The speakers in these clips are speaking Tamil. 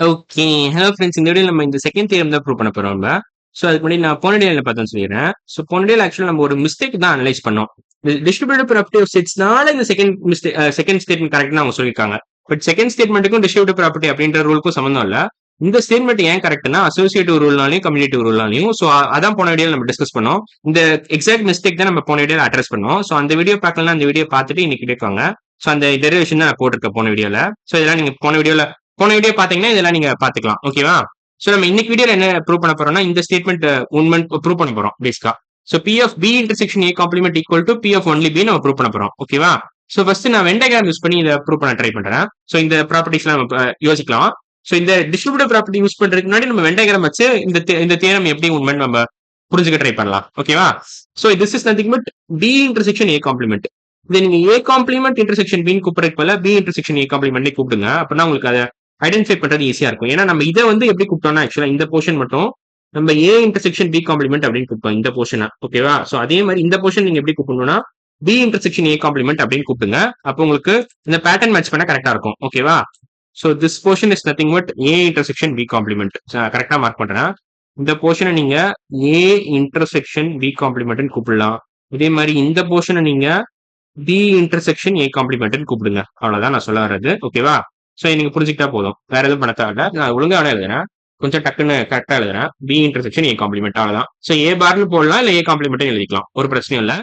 ஓகே. Hello friends. இந்த வீடியோல நம்ம இந்த செகண்ட் தியரம் தான் ப்ரூவ் பண்ண போறோம் நம்ம. ஸோ அதுக்கு முன்னாடி நான் போன டேல பார்த்தோம்னு சொல்லிடுறேன். ஸோ போன டேல ஆக்சுவலா நம்ம ஒரு மிஸ்டேக் தான் அனலைஸ் பண்ணோம். டிஸ்ட்ரிபியூட்டிவ் ப்ராப்பர்ட்டி ஆஃப் செட்ஸ்னால இந்த செகண்ட் ஸ்டேட்மெண்ட் கரெக்ட்னு அவங்க சொல்லியிருக்காங்க. பட் செகண்ட் ஸ்டேட்மெண்ட்டுக்கும் டிஸ்ட்ரிபியூட்டிவ் ப்ராப்பர்ட்டி அப்படின்ற ரூலுக்கும் சம்மந்தம் இல்ல. இந்த ஸ்டேட்மெண்ட் ஏன் கரெக்ட்னா அசோசியேட்டிவ் ரூல்னாலையும் கம்யூனிட்டிவ் ரூல்னாலையும். ஸோ அதான் போன வீடியோல நம்ம டிஸ்கஸ் பண்ணோம். இந்த எக்ஸாக்ட் மிஸ்டேக் தான் நம்ம போன வீடியோல அட்ரஸ் பண்ணோம். ஸோ அந்த வீடியோ பார்க்கலாம், அந்த வீடியோ பார்த்துட்டு இன்னைக்கு கேட்காங்க. ஸோ அந்த டெரிவேஷன் தான் நான் போட்டிருக்கேன் போன வீடியோல. ஸோ இதெல்லாம் நீங்க போன வீடியோ பாத்தீங்கன்னா இதெல்லாம் நீங்க பாத்துக்கலாம். ஓகேவா? சோ நம்ம இன்னைக்கு வீடியோல என்ன ப்ரூவ் பண்ண போறோம்னா இந்த ஸ்டேட்மெண்ட் உண்மை ப்ரூவ் பண்ண போறோம் பேசிக்கா. So P of B intersection A complement equal to B of only P நம்ம ப்ரூவ் பண்ண போறோம். ஓகேவா? சோ ஃபர்ஸ்ட் நான் வென் டயகிராம் யூஸ் பண்ணி இதை ப்ரூவ் பண்ண ட்ரை பண்றேன். சோ இந்த ப்ராப்பர்ட்டிஸ்லாம் நம்ம யோசிக்கலாம். சோ இந்த டிஸ்ட்ரிபியூட்டிவ் ப்ராப்பர்ட்டி யூஸ் பண்றதுக்கு முன்னாடி நம்ம வென் டயகிராம் வச்சு இந்த தியரம் எப்படி உண்மைன்னு நம்ம புரிஞ்சுக்க ட்ரை பண்ணலாம். ஓகேவா? So this is nothing but B intersection A complement. இதை நீங்க ஏ காம்ப்ளிமெண்ட் இன்டர்செக்ஷன் பின்னு கூப்பிடுறதுக்கு பதிலா பி இன்டர்செக்ஷன் ஏ காம்ப்ளிமெண்ட் கூப்பிடுங்க. அப்படின்னா உங்களுக்கு அதை ஐடென்டிஃபை பண்றது ஈஸியா இருக்கும். ஏன்னா நம்ம இதை வந்து எப்படி கூப்பிட்டோம்னா ஆக்சுவலா இந்த போர்ஷன் மட்டும் நம்ம ஏ இன்டர்செக்ஷன் பி காம்ப்ளிமெண்ட் அப்படின்னு கூப்பிட்டோம் இந்த போர்ஷனை. ஓகேவா? சோ அதே மாதிரி இந்த போர்ஷன் நீங்க எப்படி கூப்பிடணும்னா பி இன்டர்செக்ஷன் ஏ காம்ப்ளிமெண்ட் அப்படின்னு கூப்பிடுங்க. அப்போ உங்களுக்கு இந்த பேட்டர்ன் மேட்ச் பண்ண கரெக்டா இருக்கும். ஓகேவா? So this portion is nothing but A intersection B complement. கரெக்டா மார்க் பண்றேன். இந்த போர்ஷனை நீங்க ஏ இன்டர்செக்ஷன் பி காம்ப்ளிமெண்ட் கூப்பிடலாம். இதே மாதிரி இந்த போர்ஷனை நீங்க பி இன்டர்செக்ஷன் ஏ காம்ப்ளிமெண்ட் கூப்பிடுங்க. அவ்வளவுதான் நான் சொல்ல வர்றது. ஓகேவா? சோ நீங்க புரிஞ்சுக்கிட்டா போதும். வேற எதுவும் பண்ண தேவை. நான் ஒழுங்கா எழுதுறேன், கொஞ்சம் டக்குன்னு கரெக்டா எழுதுறேன். பி இன்டர்செக்ஷன் ஏ காம்ப்ளிமெண்ட் அவ்வளவுதான். சோ ஏ பார்னு போடலாம், இல்ல ஏ காம்ப்ளிமெண்ட் எழுதிக்கலாம், ஒரு பிரச்சனையும் இல்ல.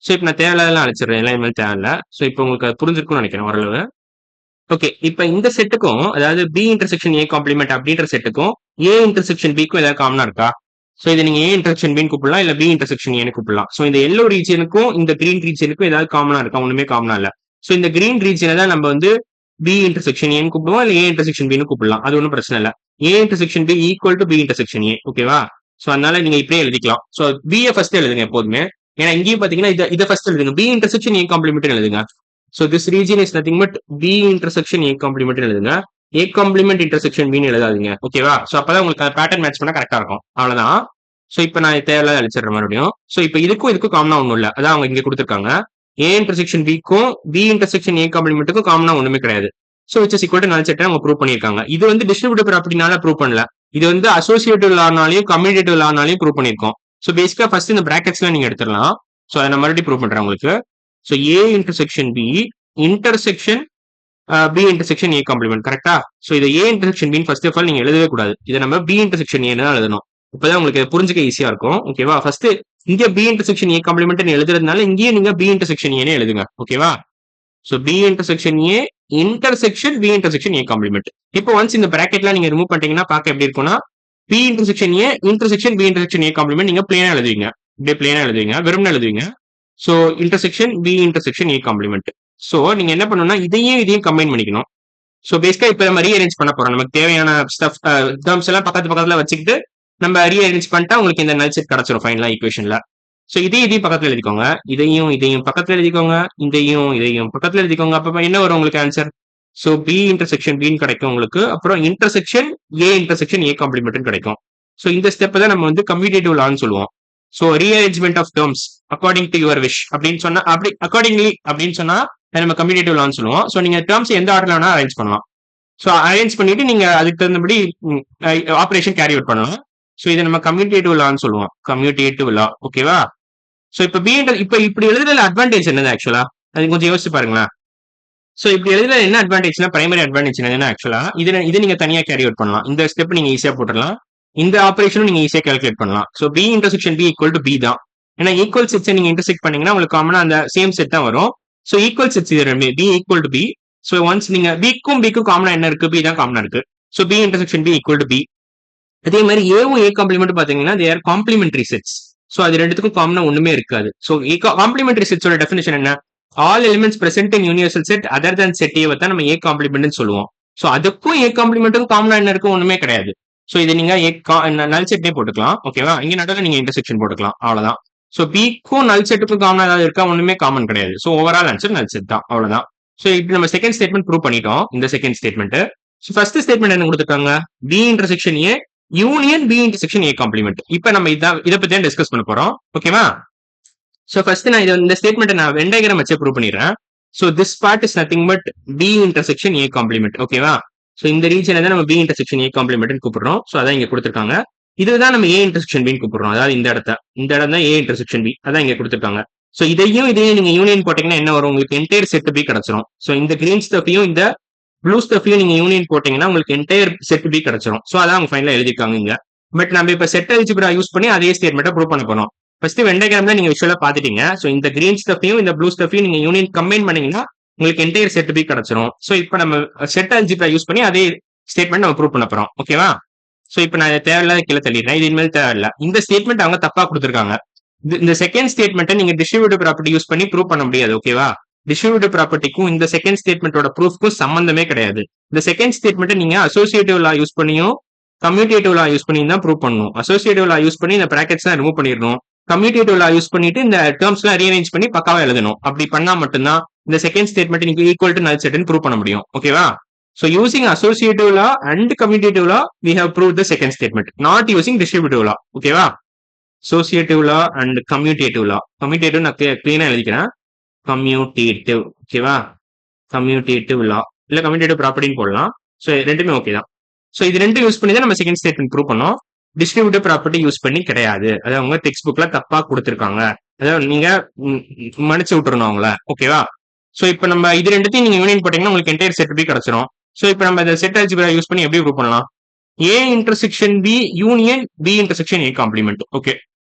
சோ இப்ப நான் தேவையில்லாம் அழைச்சிடுறேன், எல்லாம் இனிமேல் தேவையில்ல. சோ இப்போ உங்களுக்கு அது புரிஞ்சிருக்கும்னு நினைக்கிறேன் ஓரளவு. ஓகே, இப்ப இந்த செட்டுக்கும் அதாவது பி இன்டர்செக்ஷன் ஏ காம்ப்ளிமெண்ட் அப்படின்ற செட்டுக்கும் ஏ இன்டர்செக்ஷன் பிக்கும் ஏதாவது காமனா இருக்கா? சோ இதை நீங்க ஏ இன்டர்செக்ஷன் பின்னு கூப்பிடலாம், இல்ல பி இன்டர்செக்ஷன் ஏன்னு கூப்பிடலாம். சோ இந்த எல்லோ ரீஜனுக்கும் இந்த கிரீன் ரீஜனுக்கும் ஏதாவது காமனா இருக்கா? ஒண்ணுமே காமனா இல்ல. சோ இந்த கிரீன் ரீஜனை தான் நம்ம வந்து பி இன்டர்செக்ஷன் ஏன்னு கூப்பிடுவோம், இல்ல ஏ இன்டர்செக்ஷன் பின்னு கூப்பிடலாம். அது ஒன்றும் பிரச்சனை இல்ல. A intersection B equal to B intersection A. ஓகேவா? சோ அதனால நீங்க இப்படியே எழுதிக்கலாம். சோ பி ஃபர்ஸ்ட் எழுதுங்க எப்போதுமே. ஏன்னா இங்கேயும் பாத்தீங்கன்னா இதை ஃபர்ஸ்ட் எழுதுங்க. பி இன்டர்செக்ஷன் ஏ காம்ப்ளிமெண்ட் எழுதுங்க. So this region is nothing but B intersection A complement எழுதுங்க. ஏ காம்ப்ளிமெண்ட் இன்டர்செக்ஷன் பின்னு எழுதாதீங்க. ஓகேவா? சோ அப்பதான் உங்களுக்கு பேட்டர்ன் மேட்ச் பண்ணா கரெக்டா இருக்கும். அவ்வளவுதான். சோ இப்ப நான் தேவையில்லாத அழிச்சிடுறேன் மறுபடியும். சோ இப்ப இதுக்கும் காமனா ஒண்ணும் இல்ல. அதான் அவங்க இங்க கொடுத்துருக்காங்க. ஏ இன்டர்செக்ஷன் பிக்கும் பி இன்டர்செக்ஷன் ஏ காம்ப்ளிமெண்ட்டுக்கும் காமனா ஒண்ணுமே கிடையாது. So which is equal to null set அவங்க ப்ரூவ் பண்ணிருக்காங்க. இது வந்து டிஸ்ட்ரிபியூட்டிவ் ப்ராப்பர்ட்டினால ப்ரூவ் பண்ணல. இது வந்து அசோசியேட்டிவ் லானாலையும் கம்யூனிட்டிவ் லானாலையும் ப்ரூவ் பண்ணிருக்கோம். சோ பேசிக்கா ஃபர்ஸ்ட் இந்த பிராக்கெட்ஸ்ல நீங்க எடுத்துடலாம். சோ அதை நான் மறுபடியும் ப்ரூவ் பண்றேன் உங்களுக்கு. So A intersection B intersection B intersection A complement. கரெக்டா? சோ இதை ஏ இன்டர்செக்ஷன் பின்னு ஃபர்ஸ்ட் ஆஃப் ஆல் நீங்க எழுதவே கூடாது. இதை நம்ம பி இன்டர்செக்ஷன் ஏன்னு தான் எழுதணும். இப்பதான் உங்களுக்கு புரிஞ்சுக்க ஈஸியா இருக்கும். ஓகேவா? ஃபர்ஸ்ட் இங்க பி இன்டர்செக்ஷன் ஏ காம்ப்ளிமெண்ட் எழுதுறதுனால இங்கேயே நீங்க பி இன்டர்செக்ஷன் ஏன்னு எழுதுங்க. ஓகேவா? So B intersection A intersection B intersection A complement. இப்போ ஒன்ஸ் இந்த பிராக்கெட்லாம் நீங்க ரிமூவ் பண்ணிட்டீங்கன்னா பார்க்க எப்படி இருக்கும்னா B intersection A intersection B intersection A complement நீங்க பிளேனா எழுதுவீங்க. இப்படியே பிளேனா எழுதுவீங்க, வெறும்னு எழுதுவீங்க. So intersection B intersection A complement. So நீங்க என்ன பண்ணணும்னா இதையும் கம்பைன் பண்ணிக்கணும். சோ பேசிக்கா இப்ப நம்ம ரீஅரேஞ்ச் பண்ண போறோம். நமக்கு தேவையான ஸ்டஃப் டேர்ம்ஸ் எல்லாம் பக்கத்துல வச்சுக்கிட்டு நம்ம ரீஅரேஞ்ச் பண்ணிட்டா உங்களுக்கு இந்த நல் செட் கிடைச்சிரும் ஃபைனலா ஈக்குவேஷன்ல. சோ இதையும் பக்கத்துல எழுதிக்கோங்க, இதையும் பக்கத்துல எழுதிக்கோங்க, இதையும் பக்கத்துல எழுதிக்கோங்க. அப்ப என்ன வரும் உங்களுக்கு ஆன்சர்? சோ பி இன்டர்செக்ஷன் பின்னு கிடைக்கும் உங்களுக்கு. அப்புறம் இன்டர்செக்ஷன் ஏ காம்ப்ளிமெண்ட் கிடைக்கும். சோ இந்த ஸ்டெப் தான் நம்ம வந்து கம்யூட்டேட்டிவ் லான்னு சொல்லுவோம். So rearrangement of terms according to your wish அப்படின்னு சொன்னா அக்கார்டிங்லி அப்படின்னு சொன்னா நம்ம கம்யூட்டேட்டிவ் லான்னு சொல்லுவோம். சோ நீங்க டேர்ம்ஸ் எந்த ஆர்டர்ல வேணா அரேஞ்ச் பண்ணலாம். சோ அரேஞ்ச் பண்ணிட்டு நீங்க அதுக்கு தகுந்தபடி ஆபரேஷன் கேரி அவுட் பண்ணலாம். சோ இதை நம்ம கம்யூட்டேட்டிவ் லான்னு சொல்லுவோம். கம்யூட்டேட்டிவ் லா. ஓகேவா? சோ இப்ப இப்படி எழுதுறதுல அட்வான்டேஜ் என்னது ஆக்சுவலா? அது கொஞ்சம் யோசிச்சு பாருங்களேன். சோ இப்படி எழுதுல என்ன அட்வான்டேஜ்னா பிரைமரி அட்வான்டேஜ் என்னன்னா ஆக்சுவலா இது நீங்க தனியா கேரி அவுட் பண்ணலாம். இந்த ஸ்டெப் நீங்க ஈஸியா போட்டுடலாம். இந்த ஆபரேஷனும் நீங்க ஈஸியா கால்குலேட் பண்ணலாம். So B intersection B equal to B தான். ஏன்னா ஈக்குவல் செட்ஸ் நீங்க இன்டர்செக்ட் பண்ணீங்கன்னா உங்களுக்கு காமனா அந்த சேம் செட் தான் வரும். சோ ஈக்குவல் செட்ஸ் இது ரெண்டு B equal to B. So once நீங்க பிக்கும் காமனா என்ன இருக்கு? பி தான் காமனா இருக்கு. So B intersection B equal to B. அதே மாதிரி ஏவும் ஏ காம்ப்ளிமெண்ட் பாத்தீங்கன்னா they are complementary sets. So அது ரெண்டுத்துக்கும் காமனா ஒண்ணுமே இருக்காது. சோ காம்ப்ளிமெண்டரி செட்ஸோட டெஃபினேஷன் என்ன? All elements present in universal set other than set A தான் நம்ம ஏ காம்ப்ளிமெண்ட் சொல்லுவோம். சோ அதுக்கும் ஏ காம்ப்ளிமெண்ட்டுக்கும் காமனா என்ன இருக்கும்? ஒண்ணுமே கிடையாது. சோ இது நீங்க நல் செட்டே போட்டுக்கலாம். ஓகேவா? இங்க நடுவில் நீங்க இன்டர்செக்ஷன் போட்டுக்கலாம். அவ்வளவுதான். சோ பிக்கும் நல் செட்டுக்கும் காமனா ஏதாவது இருக்கா? ஒண்ணுமே காமன் கிடையாது. சோ ஓவரால் ஆன்சர் நல் செட் தான். அவ்வளவுதான். சோ இப்படி நம்ம செகண்ட் ஸ்டேட்மெண்ட் ப்ரூவ் பண்ணிட்டோம். இந்த second statement. So first statement என்ன கொடுத்துருக்காங்க? B intersection A union B intersection A complement. இப்ப நம்ம இதை பத்தி தான் டிஸ்கஸ் பண்ண போறோம். ஓகேவா? சோ ஃபர்ஸ்ட் நான் இந்த ஸ்டேட்மெண்ட் நான் வென் டயகிராம் வச்சு ப்ரூவ் பண்ணிடுறேன். So this part is nothing but B intersection A complement. ஓகேவா? ஸோ இந்த ரீஜனை தான் நம்ம பி இன்டர்செக்ஷன் ஏ காம்ப்ளிமெண்ட் கூப்பிடுறோம். ஸோ அதான் இங்க கொடுத்துருக்காங்க. இதுதான் நம்ம ஏ இன்டர்செக்ஷன் பின்னு கூப்பிடுறோம். அதாவது இந்த இடம் தான் ஏ இன்டர்செக்ஷன் பி, அதான் இங்க கொடுத்துருக்காங்க. ஸோ இதையும் நீங்க யூனியன் போட்டீங்கன்னா என்ன வரும், உங்களுக்கு என்டையர் செட் பி கிடைச்சிரும். ஸோ இந்த கிரீன் ஸ்டஃபையும் இந்த ப்ளூ ஸ்டஃபையும் நீங்க யூனியன் போட்டீங்கன்னா உங்களுக்கு என்டையர் செட் பி கிடைச்சிரும். ஸோ அதான் அவங்க ஃபைனலா எழுதிருக்காங்க இங்க. பட் நம்ம இப்ப செட் அல்ஜிப்ரா யூஸ் பண்ணி அதே ஸ்டேட்மெண்ட்டை ப்ரூவ் பண்ண போறோம். ஃபர்ஸ்ட் வெண்டகிராம்ல நீங்க விஷுவலா பாத்துட்டீங்க. ஸோ இந்த கிரீன் ஸ்டஃபையும் இந்த ப்ளூ ஸ்டஃபையும் நீங்க யூனியன் கம்பைன் பண்ணீங்கன்னா உங்களுக்கு என்டையர் செட் பி கிடைச்சிரும். ஸோ இப்போ நம்ம செட் அல்ஜிப்ரா யூஸ் பண்ணி அதே ஸ்டேட்மெண்ட் நம்ம ப்ரூவ் பண்ண போறோம். ஓகேவா? ஸோ இப்போ நான் தேவையில்லாத கீழே தள்ளிடுறேன். இது இனிமேல் தேவையில்ல. இந்த ஸ்டேட்மெண்ட் அவங்க தப்பா கொடுத்துருக்காங்க. இந்த செகண்ட் ஸ்டேட்மெண்ட்டை நீங்க டிஸ்ட்ரிபியூட்டிவ் ப்ராப்பர்ட்டி யூஸ் பண்ணி ப்ரூவ் பண்ண முடியாது. ஓகேவா? டிஸ்ட்ரிபியூட்டிவ் ப்ராப்பர்ட்டிக்கும் இந்த செகண்ட் ஸ்டேட்மெண்டோட ப்ரூஃப்க்கும் சம்பந்தமே கிடையாது. இந்த செகண்ட் ஸ்டேட்மெண்ட்டை நீங்க அசோசியேட்டிவ் லா யூஸ் பண்ணியும் கம்யூட்டேட்டிவ் லா யூஸ் பண்ணி தான் ப்ரூவ் பண்ணணும். அசோசியேட்டிவ் லா யூஸ் பண்ணி இந்த பிராக்கெட்ஸ் எல்லாம் ரிமூவ் பண்ணிடணும். கம்யூட்டேட்டிவ் லா யூஸ் பண்ணிட்டு இந்த டேர்ம்ஸ் எல்லாம் ரீஅரேஞ்ச் பண்ணி பக்காவா எழுதணும். அப்படி பண்ணா மட்டும்தான் இந்த செகண்ட் ஸ்டேட்மெண்ட் நீங்க ஈக்குவல் டு நல் செட்னு ப்ரூவ் பண்ண முடியும். ஓகேவா? So using associative law and commutative law, we have proved the second statement, not using distributive law. ஓகேவா? associative law and commutative law. commutative நான் clean-ஆ எழுதிக்கிறேன். commutative. ஓகேவா? commutative law. இல்ல commutative property போடலாம். So ரெண்டுமே ஓகே தான். So இது ரெண்டும் யூஸ் பண்ணி தான் நம்ம செகண்ட் ஸ்டேட்மெண்ட் ப்ரூவ் பண்ணோம். டிஸ்ட்ரிபியூட்டிவ் ப்ராப்பர்ட்டி யூஸ் பண்ணி கிடையாது. அதாவது அவங்க டெக்ஸ்ட் புக்ல தப்பா கொடுத்துருக்காங்க. அதாவது நீங்க மன்னிச்சு விட்டுறணும் அவங்கள. ஓகேவா? சோ இப்போ நம்ம இது ரெண்டுத்தையும் நீங்க யூனியன் போட்டீங்கன்னா உங்களுக்கு என்டையர் செட் பி கிடைச்சிரும். சோ இப்போ நம்ம இந்த செட் அல்ஜிப்ரா யூஸ் பண்ணி எப்படி ப்ரூவ் பண்ணலாம்? A intersection B union B intersection A complement. Okay,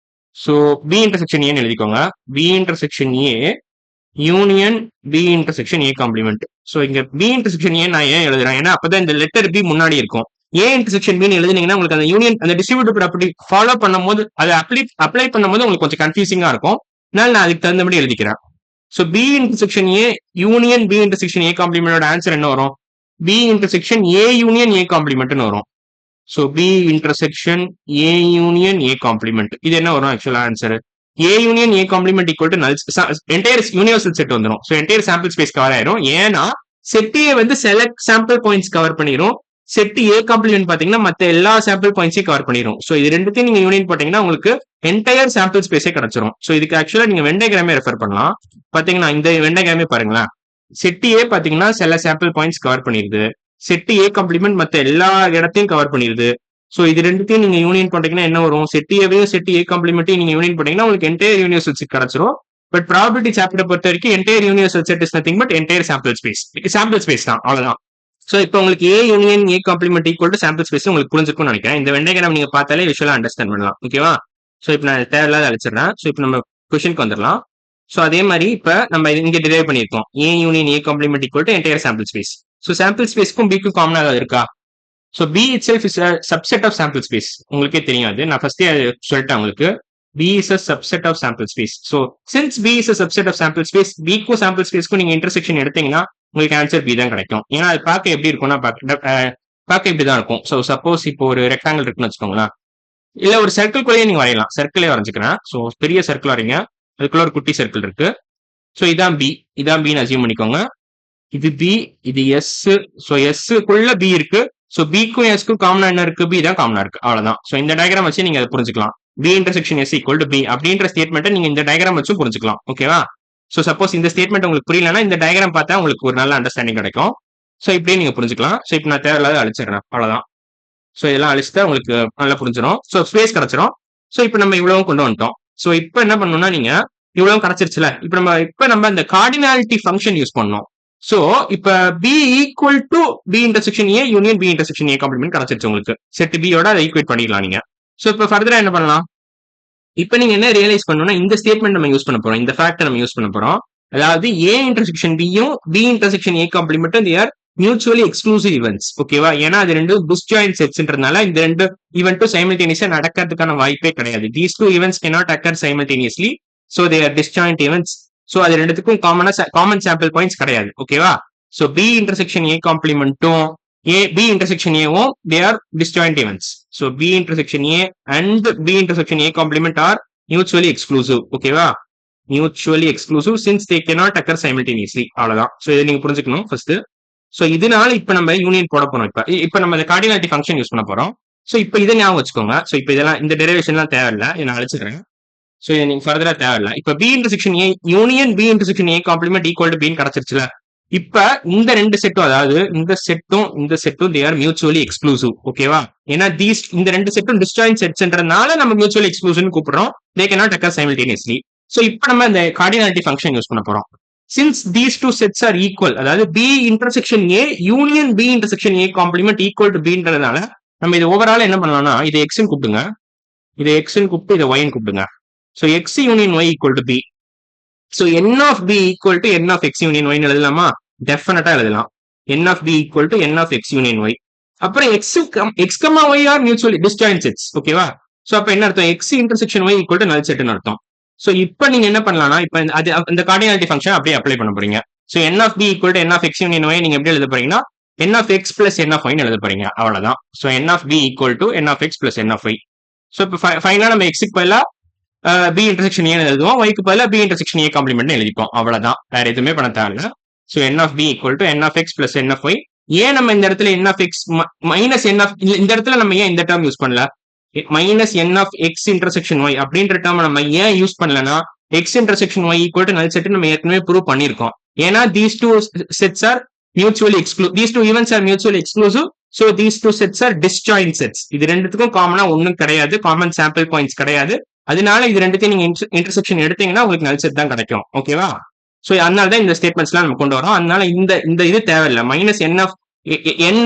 so B intersection ஏன்னு எழுதிக்கோங்க. B intersection A union B intersection A complement. So இங்க பி இன்டர்செக்ஷன் ஏ நான் ஏன் எழுதுறேன், ஏன்னா அப்பதான் இந்த லெட்டர் பி முன்னாடி இருக்கும். ஏ இன்டர்செக்ஷன் பி எழுதுனீங்கன்னா உங்களுக்கு அந்த யூனியன் அந்த டிஸ்ட்ரிபியூட்டிவ் ப்ராப்பர்ட்டி ஃபாலோ பண்ணும்போது அதை அப்ளை பண்ணும்போது உங்களுக்கு கொஞ்சம் கன்ஃபியூசிங்கா இருக்கும். அதனால நான் அதுக்கு தகுந்தபடி எழுதிக்கிறேன். So B intersection A union B intersection A complement answer என்ன வரும்? B intersection A union A complement வரும். So B intersection A union A complement இது என்ன வரும் ஆக்சுவலா answer? A union A complement equal to null entire universal set வந்துரும். So entire sample space cover ஆயிரும். ஏன்னா செட் A வந்து select sample points கவர் பண்ணிரும். செட் A காம்ப்ளிமெண்ட் பாத்தீங்கன்னா மத்த எல்லா சாம்பிள் பாயிண்ட்ஸையும் கவர் பண்ணிரும். சோ இது ரெண்டுத்தையும் நீங்க யூனியன் போட்டீங்கன்னா உங்களுக்கு என்டையர் சாம்பிள் ஸ்பேஸே கிடைச்சிரும். சோ இதுக்கு ஆக்சுவலா நீங்க வெண்டகிராமே ரெஃபர் பண்ணலாம். பாத்தீங்கன்னா இந்த வெண்டகிராமே பாருங்களேன். செட் ஏ பாத்தீங்கன்னா சில சாம்பிள் பாயிண்ட்ஸ் கவர் பண்ணிருது. செட் ஏ காம்ப்ளிமெண்ட் மத்த எல்லா இடத்தையும் கவர் பண்ணிருது. சோ இது ரெண்டுத்தையும் நீங்க யூனியன் போட்டீங்கன்னா என்ன வரும்? செட் ஏவையும் செட் ஏ காம்ப்ளிமெண்ட்டையும் நீங்க யூனியன் போட்டீங்கன்னா உங்களுக்கு என்டையர் யூனிவர்சல் செட் கிடைச்சிரும். பட் ப்ராபபிலிட்டி சாப்டர் பொறுத்த வரைக்கும் entire universal set is nothing but entire sample space. Sample space தான், அவ்வளவுதான். சோ இப்போ உங்களுக்கு A union A complement equal to sample space உங்களுக்கு புரிஞ்சிருக்கும்னு நினைக்கிறேன். இந்த வெண்டகிராம் நீங்க பார்த்தாலே விஷுவலா அண்டர்ஸ்டாண்ட் பண்ணலாம். ஓகேவா? சோ இப்போ நான் தேவையில்லாத அழிச்சிடறேன். சோ இப்போ நம்ம கொஸ்டினுக்கு வந்துடலாம். சோ அதே மாதிரி இப்ப நம்ம இங்க டிரைவ் பண்ணிருக்கோம். A union A complement equal to entire sample space. So sample ஸ்பேஸ்க்கும் பிக்கும் காமனா இருக்கா? So B itself is a subset of sample space. உங்களுக்கே தெரியும் அது. நான் ஃபர்ஸ்டே சொல்லிட்டேன் உங்களுக்கு. B is a subset of sample space. So since B is a subset of sample space, B க்கும் sample spaceக்கும் நீங்க இன்டர்செக்ஷன் எடுத்தீங்கன்னா உங்களுக்கு ஆன்சர் பி தான் கிடைக்கும். ஏன்னா அது பார்க்க எப்படி இருக்கும்னா பார்க்க இப்படிதான் இருக்கும். ஸோ சப்போஸ் இப்போ ஒரு ரெக்டாங்கிள் இருக்குன்னு வச்சுக்கோங்களேன், இல்ல ஒரு சர்க்கிள்குள்ளேயே நீங்க வரையலாம். சர்க்கிளே வரைஞ்சுக்கிறேன். ஸோ பெரிய சர்க்கிள் வரைங்க, அதுக்குள்ள ஒரு குட்டி சர்க்கிள் இருக்கு. ஸோ இதான் பி, இதான் பின்னு அசியூம் பண்ணிக்கோங்க. இது பி, இது எஸ். ஸோ எஸ்க்குள்ள பி இருக்கு. ஸோ பிக்கும் எஸ்க்கும் காமனா என்ன இருக்கு? பி தான் காமனா இருக்கு, அவ்வளவுதான். ஸோ இந்த டயக்ராம் வச்சு நீங்க அதை புரிஞ்சுக்கலாம். B intersection S equal to B அப்படின்ற ஸ்டேட்மெண்ட்டை நீங்க இந்த டயக்ராம் வச்சு புரிஞ்சுக்கலாம். ஓகேவா? சோ சப்போஸ் இந்த ஸ்டேட்மெண்ட் உங்களுக்கு புரியலன்னா இந்த டயக்ராம் பார்த்தா உங்களுக்கு ஒரு நல்ல அண்டர்ஸ்டாண்டிங் கிடைக்கும். சோ இப்படியே நீங்க புரிஞ்சுக்கலாம். சோ இப்போ நான் தேவையில்லாத அழிச்சிடுறேன், அவ்வளவுதான். சோ இதெல்லாம் அழிச்சுட்டா உங்களுக்கு நல்லா புரிஞ்சிடும். சோ ஸ்பேஸ் கிடைச்சிரும். சோ இப்போ நம்ம இவ்வளவும் கொண்டு வந்துட்டோம். சோ இப்போ என்ன பண்ணணும்னா நீங்க இவ்வளவு கிடைச்சிருச்சுல, இப்ப நம்ம இந்த கார்டினாலிட்டி ஃபங்க்ஷன் யூஸ் பண்ணோம். சோ இப்ப B equal to B intersection A union B intersection A complement கிடைச்சிருச்சு உங்களுக்கு. செட் பியோட அதை ஈக்குவேட் பண்ணிடலாம் நீங்க. சோ இப்போ ஃபர்தரா என்ன பண்ணலாம்? இப்ப நீங்க என்ன ரியலைஸ் பண்ணணும்னா இந்த ஸ்டேட்மெண்ட் நம்ம யூஸ் பண்ண போறோம், இந்த ஃபேக்டர் நம்ம யூஸ் பண்ண போறோம். அதாவது ஏ இன்டர்செக்ஷன் பியும் பி இன்டர்செக்ஷன் ஏ காம்ப்ளிமெண்ட்டும் they are mutually exclusive events. ஓகேவா? ஏன்னா அது ரெண்டு டிஸ்ஜாயின்ட் செட்ஸ்ன்றதுனால இந்த ரெண்டு ஈவென்ட்டும் சைமல்டேனியஸா நடக்கிறதுக்கான வாய்ப்பே கிடையாது. these two events cannot occur simultaneously, so they are disjoint events. So அது ரெண்டுத்துக்கும் காமன் சாம்பிள் பாயிண்ட்ஸ் கிடையாது. ஓகேவா? So B intersection A complement B intersection A-வும் they are disjoint events. So B intersection A and B intersection A complement are mutually exclusive. ஓகேவா? Mutually exclusive since they cannot occur simultaneously. அவ்வளவுதான். சோ இதை நீங்க புரிஞ்சுக்கணும் ஃபர்ஸ்ட். சோ இதனால இப்ப நம்ம யூனியன் போட போறோம். இப்ப நம்ம இந்த கார்டினாலிட்டி ஃபங்க்ஷன் யூஸ் பண்ண போறோம். சோ இப்ப இதை ஞாபகம் வச்சுக்கோங்க. சோ இப்ப இதெல்லாம் இந்த டெரிவேஷன்லாம் தேவையில்லை, இதை நான் அழிச்சிடுறேன். சோ இதை நீங்க ஃபர்தரா தேவையில்லை. இப்ப B intersection A union B intersection A complement equal to B கிடைச்சிருச்சுல. இப்ப இந்த ரெண்டு செட்டும், அதாவது இந்த செட்டும் தே ஆர் மியூச்சுவலி எக்ஸ்க்ளூசிவ். ஓகேவா? ஏன்னா இந்த ரெண்டு செட்டும் டிஸ்ஜாயின்ட் செட்ஸ்ன்றதுனால நம்ம மியூச்சுவலி எக்ஸ்க்ளூசிவ் கூப்பிடுறோம். They can not occur simultaneously. So இப்போ நம்ம இந்த கார்டினாலிட்டி ஃபங்க்ஷன் யூஸ் பண்ண போறோம். Since these two sets are equal, அதாவது B intersection A union B intersection A complement equal to பின்றதுனால நம்ம இது ஓவரால் என்ன பண்ணலாம்னா, இதை எக்ஸ்ன்னு கூப்பிடுங்க, இதை எக்ஸ்ன்னு கூப்பிட்டு இதை ஒய்ன்னு கூப்பிடுங்க. So X union Y equal to B. So N of B equal to N of X union ஒய்னு எழுதலாமா? டெஃபினட்டா எழுதலாம். N of B equal to N of X union Y. அப்புறம் X comma Y are mutually disjoint sets. ஓகேவா? ஸோ அப்ப என்ன அர்த்தம்? X intersection Y equal to null செட்னு அர்த்தம். ஸோ இப்போ நீங்க என்ன பண்ணலாம்னா, இப்போ அது இந்த கார்டினாலிட்டி ஃபங்க்ஷன் அப்படியே அப்ளை பண்ண போறீங்க. So N of B equal to N of X union Y நீங்க எப்படி எழுத போறீங்கன்னா, N of X plus N of ஒய்னு எழுத போறீங்க. அவ்வளவுதான். So N of B equal to N of X plus N of Y. So இப்போ ஃபைனலா நம்ம எக்ஸுக்கு பதிலா பி இன்டர்செக்ஷன் ஏன்னு எழுதுவோம், ஒய்க்கு பதிலா பி இன்டர்செக்ஷன் ஏ காம்ப்ளிமெண்ட் எழுதிப்போம். அவ்வளவுதான், வேற எதுவுமே பண்ண தேவையில்ல. So N of B equal to N of X plus N of Y. ஏன் நம்ம இந்த இடத்துல N of X minus N of, இந்த இடத்துல நம்ம ஏன் இந்த டேர்ம் யூஸ் பண்ணல? Minus N of X intersection Y அப்படின்ற டேர்ம் நம்ம ஏன் யூஸ் பண்ணலன்னா, X intersection Y equal to null set நம்ம ஏற்கனவே ப்ரூவ் பண்ணிருக்கோம். ஏன்னா these two sets are mutually exclusive, these two events are mutually exclusive. So these two sets are disjoint sets. இது ரெண்டுத்துக்கும் காமனா ஒன்றும் கிடையாது, காமன் சாம்பிள் பாயிண்ட்ஸ் கிடையாது. அதனால இது ரெண்டுத்தையும் நீங்க இன்டர்செக்ஷன் எடுத்தீங்கன்னா உங்களுக்கு நல் செட் தான் கிடைக்கும். ஓகேவா? சோ அதனால தான் இந்த ஸ்டேட்மெண்ட்ஸ் எல்லாம் நம்ம கொண்டு வரோம். அதனால இந்த இது தேவையில்லை. Minus N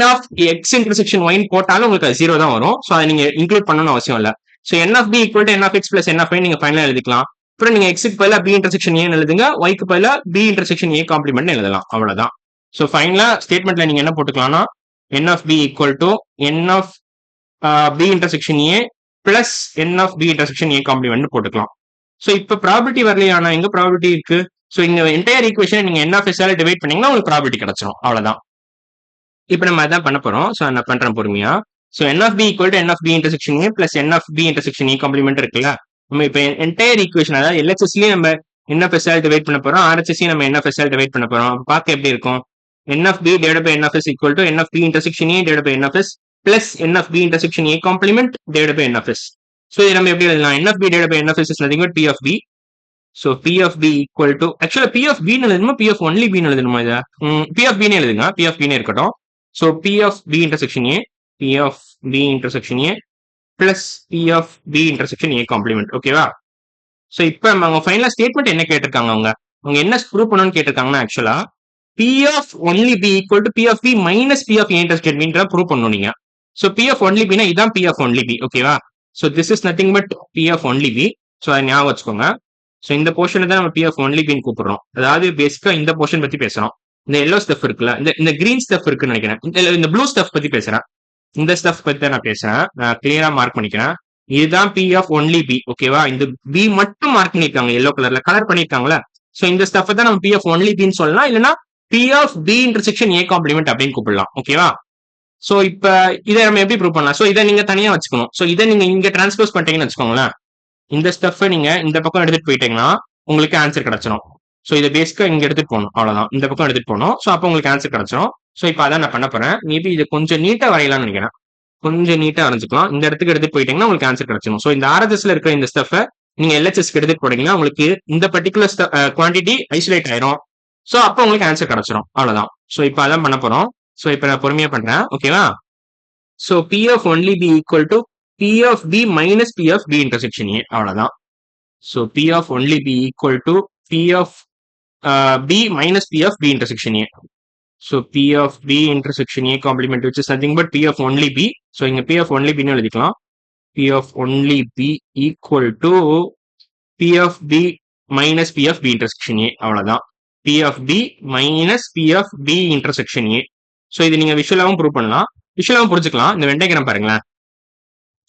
of X intersection Y போட்டாலும் உங்களுக்கு அது 0 தான் வரும். சோ அதை நீங்க இன்க்ளூட் பண்ணணும்னு அவசியம் இல்லை. So n of B equal to N of X plus N of Y நீங்க ஃபைனலா எழுதிக்கலாம். அப்புறம் நீங்க எக்ஸுக்கு பதிலா பி இன்டர்செக்ஷன் ஏன்னு எழுதுங்க, ஒய்க்கு பதிலா பி இன்டர்செக்ஷன் ஏ காம்ப்ளிமெண்ட் எழுதலாம். அவ்வளவுதான். சோ ஃபைனலா ஸ்டேட்மெண்ட்ல நீங்க என்ன போட்டுக்கலாம்னா, N of B equal to N of B intersection A plus N of B intersection A complement போட்டுக்கலாம். ஸோ இப்போ ப்ராபர்ட்டி வரலையா? ஆனா எங்க ப்ராபர்ட்டி இருக்கு? ஸோ இந்த என்டையர் ஈக்குவேஷன் நீங்க என் ஆஃப் எஸ் ஆல டிவைட் பண்ணீங்கன்னா உங்களுக்கு ப்ராபர்ட்டி கிடைச்சிரும். அவ்வளவுதான். இப்போ நம்ம அதான் பண்ண போறோம். ஸோ நான் பண்றேன் பொறுமையா. So N of B equal to N of B intersection A plus N of B intersection A complement இருக்குல்ல, நம்ம இப்போ என்டையர் ஈக்குவேஷன், அதாவது எல்ஹெச்எஸ்லயே நம்ம N of S all divide பண்ண போறோம், ஆர்ஹெச்எஸ்லயும் நம்ம N of S all divide பண்ண போறோம். பார்க்க எப்படி இருக்கும்? N of B divide by N of S equal to N of B intersection A divide by N of S plus N of B intersection A complement divide by N of S. So இது நம்ம எப்படி எழுதலாம்? N of B divide by N of S is nothing but P of B. So B of B equal to, ஆக்சுவலா பி ஆஃப் பி எழுதணுமா பி ஆஃப் ஒன்லி பி எழுதணுமா? இதை பி ஆஃப் பின்னு எழுதுங்க, பி ஆஃப் பின்னு இருக்கட்டும். So B of B intersection A, P of B intersection A plus P of B intersection A complement. ஓகேவா? ஸோ இப்போ அவங்க ஃபைனலா ஸ்டேட்மெண்ட் என்ன கேட்டிருக்காங்க? அவங்க என்ன ப்ரூவ் பண்ணணும்னு கேட்டிருக்காங்கன்னா, ஆக்சுவலா P of only B equal to B of B minus B of A intersection பின்ற ப்ரூவ் பண்ணணும் நீங்க. ஸோ பி ஆஃப் ஒன்லி பினா இதான் பி ஆஃப் ஒன்லி பி. ஓகேவா? So this is nothing but P of only B. So அதை ஞாபகம் வச்சுக்கோங்க. ஸோ இந்த போர்ஷன் தான் நம்ம பி ஆஃப் ஒன்லி பின்னு கூப்பிடுறோம். அதாவது பேசிக்கா இந்த போர்ஷன் பத்தி பேசுறோம். இந்த எல்லோ ஸ்டஃப் இருக்குல்ல, இந்த கிரீன் ஸ்டஃப் இருக்குன்னு நினைக்கிறேன், இந்த ப்ளூ ஸ்டஃப் பத்தி பேசுறேன். இந்த ஸ்டஃப் பத்தி தான் நான் பேசுறேன். நான் கிளியரா மார்க் பண்ணிக்கிறேன். இதுதான் பி ஆஃப் ஒன்லி பி. ஓகேவா? இந்த பி மட்டும் மார்க் பண்ணிருக்காங்க, எல்லோ கலர்ல கலர் பண்ணிருக்காங்களா. ஸோ இந்த ஸ்டஃப் தான் நம்ம பி ஆஃப் ஒன்லி பின்னு சொல்லலாம், இல்லைன்னா B of B intersection A complement அப்படின்னு கூப்பிடலாம். ஓகேவா? சோ இப்ப இதை நம்ம எப்படி ப்ரூவ் பண்ணலாம்? சோ இதை நீங்க தனியா வச்சுக்கணும். சோ இதை நீங்க இங்க டிரான்ஸ்போஸ் பண்ணிட்டீங்கன்னு வச்சுக்கோங்களேன், இந்த ஸ்டஃப் நீங்க இந்த பக்கம் எடுத்துட்டு போயிட்டீங்கன்னா உங்களுக்கு ஆன்சர் கிடைச்சிடும். சோ இதை பேசிக்கா இங்க எடுத்துட்டு போகணும், அவ்வளவுதான். இந்த பக்கம் எடுத்துட்டு போகணும். சோ அப்போ உங்களுக்கு ஆன்சர் கிடைச்சிடும். சோ இப்போ அதான் நான் பண்ண போறேன். மேபி இது கொஞ்சம் நீட்டா வரையலாம்னு நினைக்கிறேன். கொஞ்சம் நீட்டா வரைஞ்சுக்கலாம். இந்த இடத்துக்கு எடுத்துட்டு போயிட்டீங்கன்னா உங்களுக்கு ஆன்சர் கிடைச்சிடும். சோ இந்த ஆர்எஸ்எஸ்ல இருக்கிற இந்த ஸ்டஃப் நீங்க எல்ஹெச்எஸ்க்கு எடுத்துட்டு போனீங்கன்னா உங்களுக்கு இந்த பர்டிகுலர் குவான்டிட்டி ஐசோலேட் ஆயிரும். சோ அப்போ உங்களுக்கு ஆன்சர் கிடைச்சிடும். அவ்வளவுதான். சோ இப்போ அதான் பண்ண போறோம். சோ இப்போ நான் பொறுமையா பண்றேன். ஓகேவா? So P of only B equal to B of B minus B of B intersection A. அவ்வளவுதான். So P of only B equal to B of B minus B of B intersection A. So P of B intersection A complement which is nothing but P of only B. So இங்க பி ஆஃப் ஒன்லி பின்னு எழுதிக்கலாம். P of only B equal to B of B minus B of B intersection A. அவ்வளவுதான். P of B minus B of B intersection A. So இது நீங்க விஷுவலாவும் ப்ரூவ் பண்ணலாம், விஷுவலாவும் புரிஞ்சுக்கலாம். இந்த வெண்டைகிராம் பாருங்களேன்.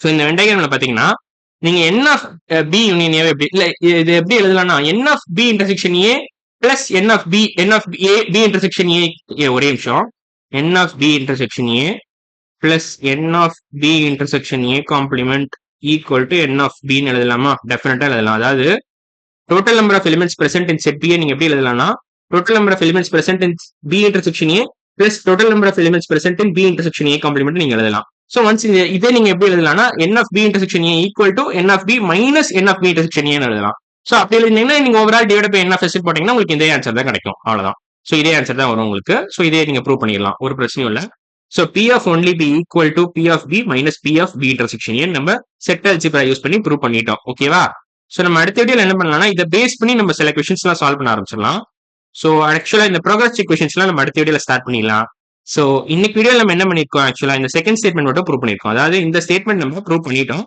சோ இந்த வெண்டைகிராம்ல பாத்தீங்கன்னா நீங்க N of B union A எப்படி இல்ல இது எப்படி எழுதலாம்னா, N of B intersection A plus N of B A B intersection A. ஒரே நிமிஷம். N of B intersection A plus N of B intersection A complement equal to N of பின்னு எழுதலாமா? டெஃபினட்டா எழுதலாம். அதாவது total number of elements present in set B நீங்க எப்படி எழுதலாம்னா, total number of elements present in B intersection A plus total number of elements present in B intersection A complement நீங்க எழுதலாம். சோ ஒன்ஸ் இதே நீங்க எப்படி எழுதலாம்னா, N of B intersection A equal to N of B minus N of B intersection ஏன்னு எழுதலாம். சோ அப்படி எழுதிங்கன்னா நீங்க overall divide by N of S போட்டீங்கன்னா உங்களுக்கு இந்த ஆன்சர் தான் கிடைக்கும். அவ்வளவுதான். ஸோ இதே ஆன்சர் தான் வரும் உங்களுக்கு. ஸோ இதே நீங்க ப்ரூவ் பண்ணிடலாம், ஒரு பிரச்சனையும் இல்லை. So B of only B equal to B of B minus B of B intersection A நம்ம செட் அல்ஜிப்ரா யூஸ் பண்ணி ப்ரூவ் பண்ணிட்டோம். ஓகேவா? ஸோ நம்ம அடுத்த வீடியோல என்ன பண்ணலாம்னா இதை பேஸ் பண்ணி நம்ம சில கொஸ்டின்ஸ்லாம் சால்வ் பண்ண ஆரம்பிச்சிடலாம். ஸோ ஆக்சுவலா இந்த ப்ரோக்ரஸ் கொஸ்டின்ஸ்லாம் நம்ம அடுத்த வீடியோல ஸ்டார்ட் பண்ணிடலாம். ஸோ இன்னைக்கு வீடியோல நம்ம என்ன பண்ணிருக்கோம், ஆக்சுவலா இந்த செகண்ட் ஸ்டேட்மெண்ட் மட்டும் ப்ரூவ் பண்ணிருக்கோம். அதாவது இந்த ஸ்டேட்மெண்ட் நம்ம ப்ரூவ் பண்ணிட்டோம்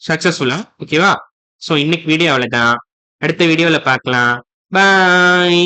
சக்சஸ்ஃபுல்லா. ஓகேவா? ஸோ இன்னைக்கு வீடியோ அவ்வளவுதான். அடுத்த வீடியோல பார்க்கலாம். பாய்.